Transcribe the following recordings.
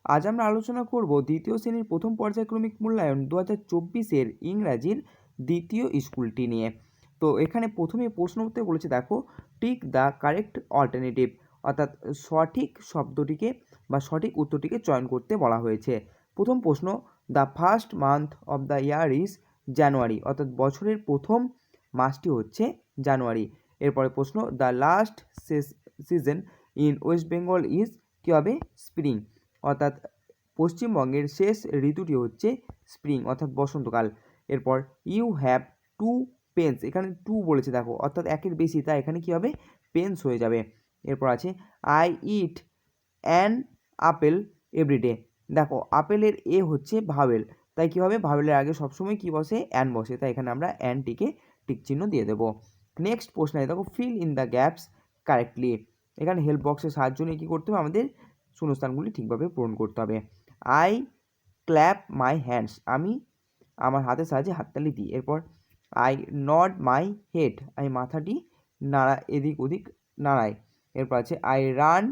আজ আমরা আলোচনা করব দ্বিতীয় শ্রেণীর প্রথম পর্যায়ক্রমিক মূল্যায়ন 2024-এর ইংরাজির দ্বিতীয় স্কুলটি নিয়ে। তো এখানে প্রথমে প্রশ্ন উত্তর বলেছে, দেখো, টিক দ্য কারেক্ট অল্টারনেটিভ, অর্থাৎ সঠিক শব্দটিকে বা সঠিক উত্তরটিকে চয়ন করতে বলা হয়েছে। প্রথম প্রশ্ন, the first month of the year is January, অর্থাৎ বছরের প্রথম মাসটি হচ্ছে জানুয়ারি। এরপরে প্রশ্ন, the last season in West Bengal is কী হবে? স্প্রিং, অর্থাৎ পশ্চিমবঙ্গের শেষ ঋতুটি হচ্ছে স্প্রিং, অর্থাৎ বসন্তকাল। এরপর ইউ হ্যাভ টু পেন্স, এখানে টু বলেছে দেখো, অর্থাৎ একের বেশি, তাই এখানে কী হবে? পেন্স হয়ে যাবে। এরপর আছে I eat an apple everyday, দেখো আপেলের এ হচ্ছে ভাওয়েল, তাই কী হবে? ভাওয়েলের আগে সবসময় কী বসে? অ্যান বসে, তাই এখানে আমরা অ্যানটিকে টিক চিহ্ন দিয়ে দেবো। নেক্সট প্রশ্ন আছে, দেখো, fill in the gaps correctly, এখানে হেল্প বক্সের সাহায্য নিয়ে কী করতে হবে? আমাদের শূন্যস্থানগুলি ঠিকভাবে পূরণ করতে হবে। আই ক্ল্যাপ মাই হ্যান্ডস, আমি আমার হাতের সাহায্যে হাততালি দিই। এরপর আই নড মাই হেড, আমি মাথাটি এদিক ওদিক নাড়াই। এরপর আছে I run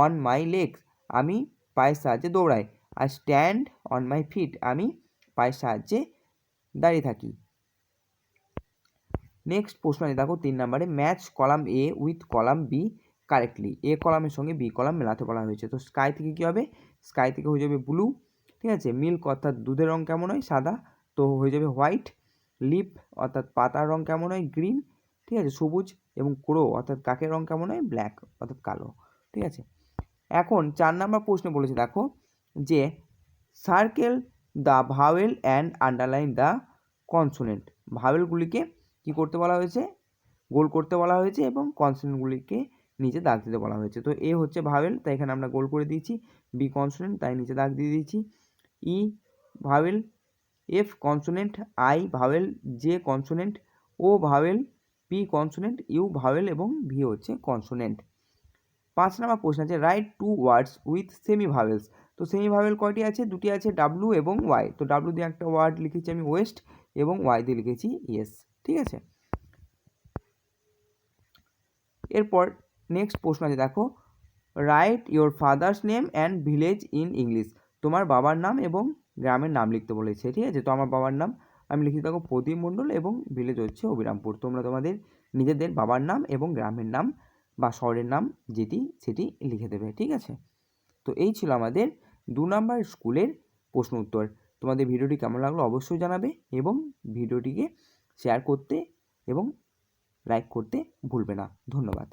on my legs, আমি পায়ের সাহায্যে দৌড়াই। I stand on my feet, আমি পায়ের সাহায্যে দাঁড়িয়ে থাকি। নেক্সট প্রশ্ন আছে, দেখো 3 নম্বরে, match column A with column B correctly, A কলামের সঙ্গে বি কলাম মেলাতে বলা হয়েছে। তো স্কাই থেকে কী হবে? স্কাই থেকে হয়ে যাবে ব্লু, ঠিক আছে। মিল্ক অর্থাৎ দুধের রং কেমন হয়? সাদা, তো হয়ে যাবে হোয়াইট। লিফ অর্থাৎ পাতার রং কেমন হয়? গ্রিন, ঠিক আছে, সবুজ। এবং ক্রো অর্থাৎ কাকের রং কেমন হয়? ব্ল্যাক, অর্থাৎ কালো, ঠিক আছে। এখন 4 নম্বর প্রশ্নে বলেছে, দেখো, যে circle the vowel and underline the consonant, ভাওয়েলগুলিকে কী করতে বলা হয়েছে? গোল করতে বলা হয়েছে, এবং কনসোনেন্টগুলিকে নিচে দাগ দিতে বলা হয়েছে। তো এ হচ্ছে ভাওয়েল, তাই এখানে আমরা গোল করে দিয়েছি। বি কনসোনেন্ট, তাই নিচে দাগ দিয়ে দিয়েছি। E vowel, F consonant, I vowel, J consonant, O vowel, P consonant, U vowel এবং ভি হচ্ছে কনসোনেন্ট। 5 নম্বর প্রশ্ন আছে, write two words with semi vowels, তো সেমি ভাওয়েল কয়টি আছে? দুটি আছে, ডাব্লু এবং ওয়াই। তো ডাব্লু দিয়ে একটা ওয়ার্ড লিখেছি আমি ওয়েস্ট, এবং ওয়াই দিয়ে লিখেছি ইয়েস, ঠিক আছে। এরপর নেক্সট প্রশ্ন আছে, দেখো, right your father's name and village in English, তোমার বাবার নাম এবং গ্রামের নাম লিখতে বলেছে, ঠিক আছে। তো আমার বাবার নাম আমি লিখে থাকবো প্রদীপ মণ্ডল, এবং ভিলেজ হচ্ছে অবিরামপুর। তোমরা তোমাদের নিজেদের বাবার নাম এবং গ্রামের নাম বা শহরের নাম সেটি লিখে দেবে, ঠিক আছে। তো এই ছিল আমাদের 2 নম্বর স্কুলের প্রশ্ন উত্তর। তোমাদের ভিডিওটি কেমন লাগলো অবশ্যই জানাবে, এবং ভিডিওটিকে শেয়ার করতে এবং লাইক করতে ভুলবে না। ধন্যবাদ।